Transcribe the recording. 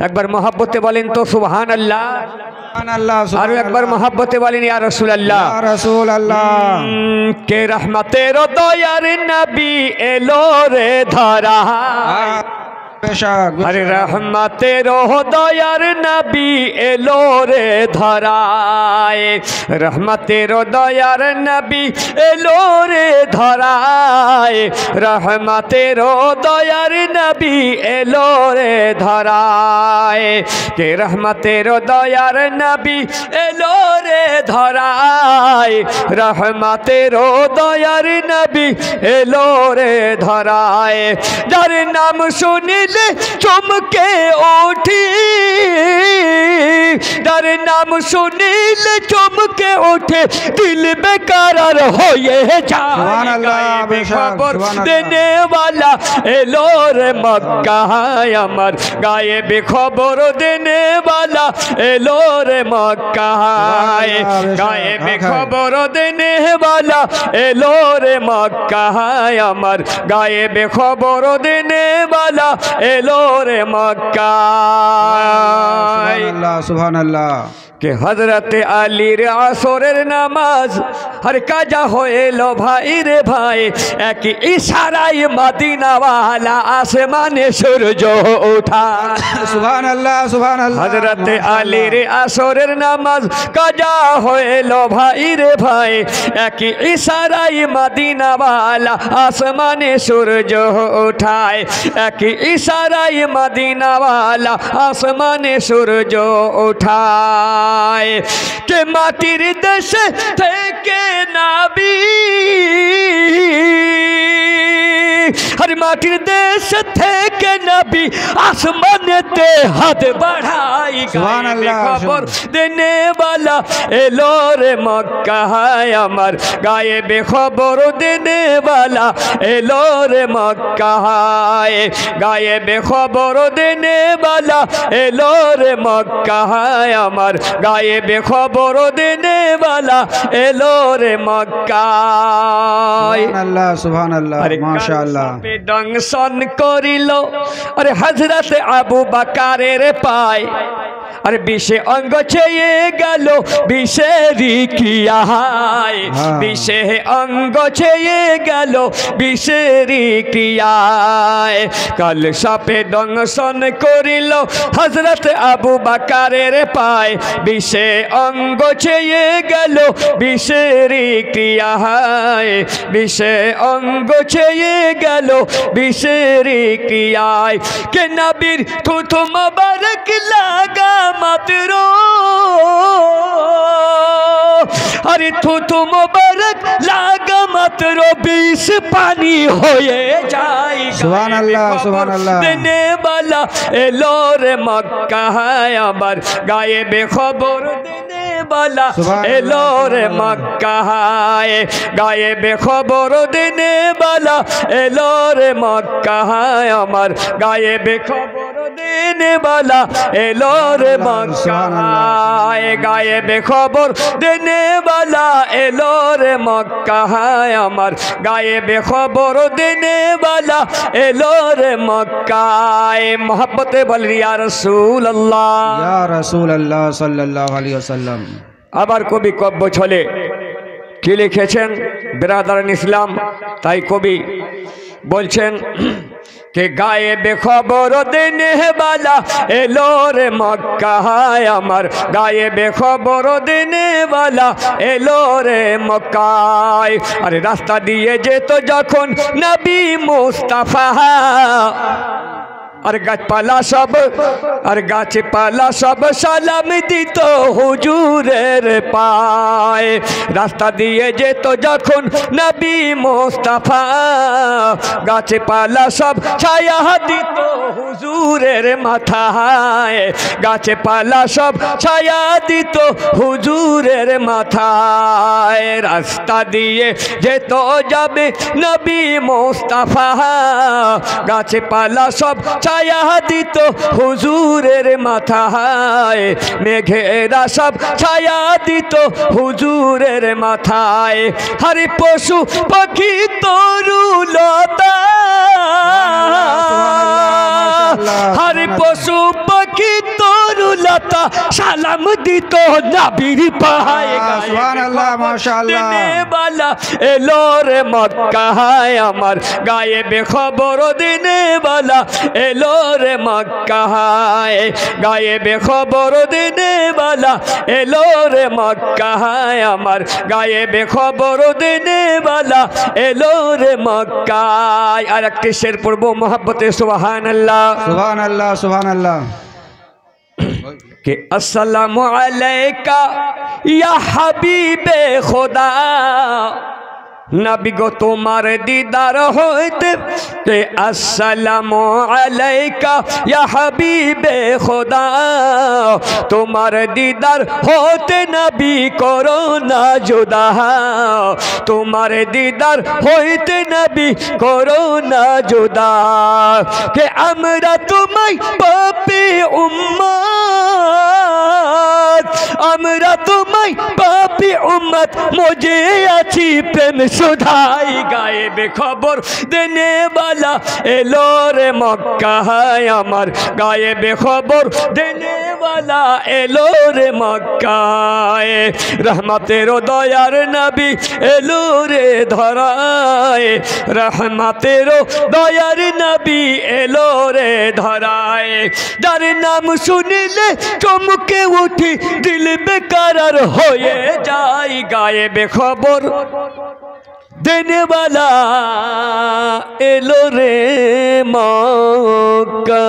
একবার মহব্বতে বলেন তো সুবহানাল্লাহ। আর একবার মহব্বতে বলেন ইয়া রাসূলুল্লাহ। কে রহমতের দয়ার নবী এলো রে ধরা, আরে রহমতের দয়ার নবী এলো রে ধরায়, রহমতের দয়ার নবী এলো রে ধরায়, রহমতের দয়ার নবী এলো রে ধরায়। কে রহমতের দয়ার নবী এলো রে ধরায়, রহমতের দয়ার নবী এলো রে ধরায়। যার নাম শুনিলে চমকে ওঠি, যার নাম শুনিলে চমকে ওঠে দিল বেকারার হয়ে যায়। খবর দেনে वाला এলো রে মক্কায় আমার, গায়েবে খবর দেনে वाला এলো রে মক্কায়, গায়েবে খবর দেনে वाला এলো রে মক্কায় আমার, গায়েবে খবর দেনে वाला এলো রে মক্কায়। সুবহানাল্লাহ। के हजरत अली रे আসরের নামাজ हर কাজা হইলো ভাই রে ভাই, এক ইশারায় মদিনা वाला আসমানে সূর্য ওঠা। সুবহানাল্লাহ সুবহানাল্লাহ। हजरत अली रे আসরের নামাজ কাজা হইলো ভাই রে ভাই, এক ইশারায় মদিনা वाला আসমানে সূর্য ওঠায়, এক ইশারায় মদিনা वाला আসমানে সূর্য ওঠায়। के माटिर देश থেকে नबी, हर माटिर देश থেকে नबी आसमानेते हाथ बढ़ाई, खबर देने वाला एलो रे मक्काय আমার, গায়েবে খবর দেনে वाला एलो रे मक्काय, গায়েবে খবর দেনে वाला एलो रे मक्काय আমার, গায়েবে খবর দেনে वाला এলো রে মক্কায়। সুবহানাল্লাহ সুবহানাল্লাহ মাশাআল্লাহ। দংশন করিল আরে হযরত আবু বকরের পায়, আরে বিষে অঙ্গ ছেয়ে গেল বিষেরি ক্রিয়ায়, বিষে অঙ্গ ছেয়ে গেল বিষেরি ক্রিয়ায়। কাল সাপে দংশন করিল হযরত আবু বকরের পায়, বিষে অঙ্গ ছেয়ে গেল বিষেরি ক্রিয়ায়, বিষে অঙ্গ ছেয়ে গেল বিষেরি ক্রিয়ায়। কে নবীর থুথু মুবারক লাগা মাত্র, अरे थुथु मुबारक लागा मात्र बीस पानी होए जाए। सुभानअल्लाह सुभानअल्लाह। देने वाला एलो रे मक्काय আমার, গায়েবে খবর দেনে वाला एलो रे मक्काय, গায়েবে খবর দেনে वाला एलो रे मक्काय আমার, গায়েবে খবর देने वाला एलो रे मक्काय, गाয়েবে খবর देने वाला एलो रे मक्काय আমার, গায়েবে খবর देने वाला एलो रे मक्काय। मोहब्बत बोल या रसूल अल्लाह, या रसूल अल्लाह सल्लल्लाहु अलैहि वसल्लम। আবার কবি কব্য ছলে কি লিখেছেন বিরাদারান ইসলাম, তাই কবি বলছেন के गायबे खबर देने वाला एलो रे मक्काय আমার, गायबे खबर देने वाला एलो रे मक्काय। अरे रास्ता दिए जेत যখন नबी मुस्ताफा, और गाछपाला सब और गाछपाला सब सालाम दित हुजूरेर पाए, रास्ता दिए जेत যখন नबी मुस्ताफा, गाछपाला सब ছায়া দিত হুজুরের মাথায়, গাছপালা সব ছায়া দিত হুজুরের মাথায়। রাস্তা দিয়ে যেত যাবে নবী মুস্তাফা, গাছপালা সব ছায়া দিত হুজুরের মাথায়, মেঘেরা সব ছায়া দিত হুজুরের মাথায়। হরি পশু পাখি তরুলতা হরে পশু পাখি তরুলতা সালাম দিত নবীর পায়ে সুবহানাল্লাহ মাশাআল্লাহ বালা এলো রে মক্কায় আমার গায়েবে খবর দিনে বালা এলো রে মক্কায় গায়েবে খবর দিনে বালা এলো রে মক্কায় আমার গায়েবে খবর দিনে বালা এলো রে মক্কায়। আর একটি শের পড়বো মোহাব্বতে সুবহানাল্লাহ সুবহানাল্লাহ সুবহানাল্লাহ कि अस्सलामु अलैका या हबीबे खुदा नबी गो तुम्हार दीदार होते के अस्सलामु अलैका या हबीबे खुदा तुम्हार दीदार होते नबी करो ना जुदा तुम्हार दीदार होते नबी करो ना जुदा के আমরা তোমায় পাপী উম্মত আমরা তোমায় পাপী উম্মত মুঝে আছি প্রেম सुधाई गायबे खबर देने वाला एलो रे मक्काय अमर गायबे खबर देने वाला एलो रे मक्काय रहमतेरो दयार नबी एलो रे धराए रहमतेरो दयार नबी एलो रे धराए जार नाम सुनिले चमके उठी दिल बेकरार होए जाए गायबे खबर देने वाला एलो रे मक्का।